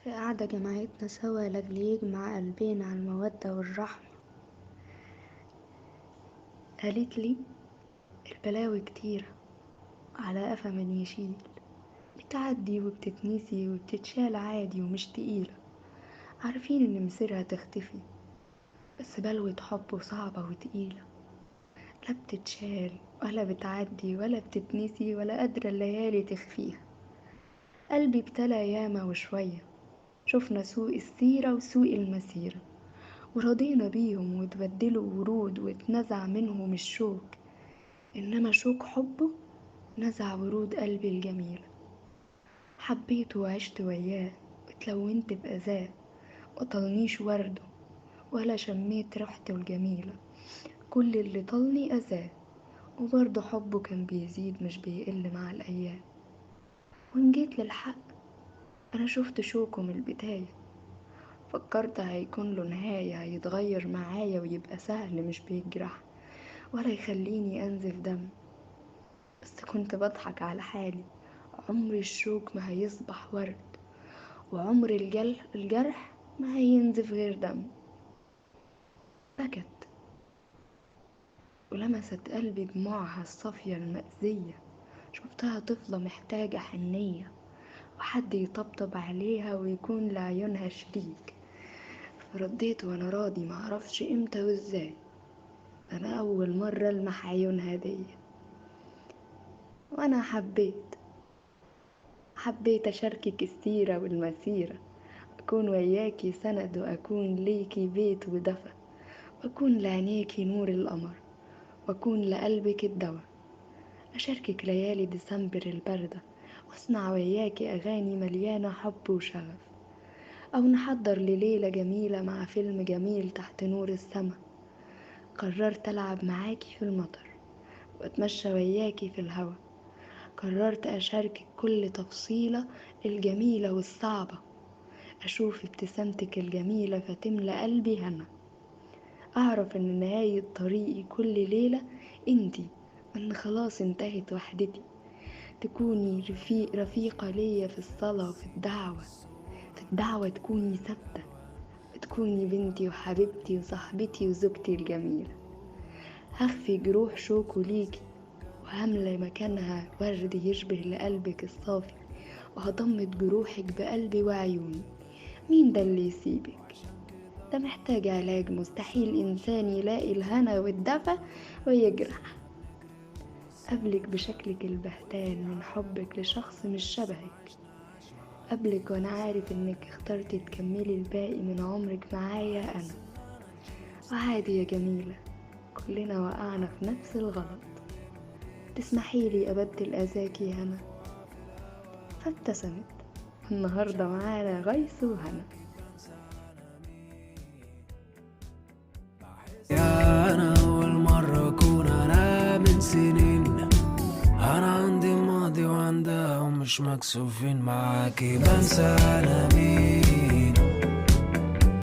في قعدة جمعتنا سوا لأجل يجمع قلبين على المودة والرحمة. قالت لي البلاوي كتيرة على قفا من يشيل، بتعدي وبتتنسي وبتتشال عادي ومش تقيلة، عارفين ان مصيرها تختفي، بس بلوة حب صعبة وتقيلة، لا بتتشال ولا بتعدي ولا بتتنسي ولا قادرة الليالي تخفيها. قلبي ابتلى ياما وشوية، شفنا سوء السيرة وسوء المسيرة، ورضينا بيهم وتبدلوا ورود واتنزع منهم الشوك، إنما شوك حبه نزع ورود قلبي الجميلة. حبيته وعشت وياه واتلونت بأذاه، وطلنيش ورده ولا شميت ريحته الجميلة، كل اللي طلني أذاه، وبرضه حبه كان بيزيد مش بيقل مع الأيام. وإن جيت للحق أنا شفت شوكه من البداية، فكرت هيكون له نهاية، هيتغير معايا ويبقى سهل مش بيجرح ولا يخليني أنزف دم، بس كنت بضحك على حالي. عمر الشوك ما هيصبح ورد، وعمر الجرح ما هينزف غير دم. بكت ولمست قلبي دموعها الصافية المأذية، شفتها طفلة محتاجة حنية وحد يطبطب عليها ويكون لعيونها شريك. فرديت وانا راضي معرفش امتى وازاي، انا اول مرة المح عيونها دي. وانا حبيت اشاركك السيرة والمسيرة، أكون وياكي سند وأكون ليكي بيت ودفى، وأكون لعينيكي نور القمر وأكون لقلبك الدوا، أشاركك ليالي ديسمبر الباردة وأسمع وياكي أغاني مليانة حب وشغف، أو نحضر لليلة جميلة مع فيلم جميل تحت نور السما. قررت ألعب معاكي في المطر وأتمشى وياكي في الهوا، قررت أشاركك كل تفصيلة الجميلة والصعبة، أشوف ابتسامتك الجميلة فتملى قلبي هنا، أعرف إن نهاية طريقي كل ليلة إنتي، إن خلاص انتهت وحدتي، تكوني رفيقة ليا في الصلاة وفي الدعوة، في الدعوة تكوني ثابتة، تكوني بنتي وحبيبتي وصاحبتي وزوجتي الجميلة. هخفي جروح شوكه ليكي وهملى مكانها ورد يشبه لقلبك الصافي، وهضمد جروحك بقلبي وعيوني. مين ده اللي يسيبك؟ ده محتاج علاج، مستحيل إنسان يلاقي الهنا والدفى ويجرح. قبلك بشكلك البهتان من حبك لشخص مش شبهك، قبلك وانا عارف انك اخترتي تكملي الباقي من عمرك معايا انا. وعادي يا جميلة، كلنا وقعنا في نفس الغلط، تسمحيلي ابدل اذاكي هنا. فابتسمت. النهاردة معانا غيث وهنا. يا أنا أول مرة أكون أنا من سنين، أنا عندي ماضي وعندها ومش مكسوفين معاكي، بنسى أنا مين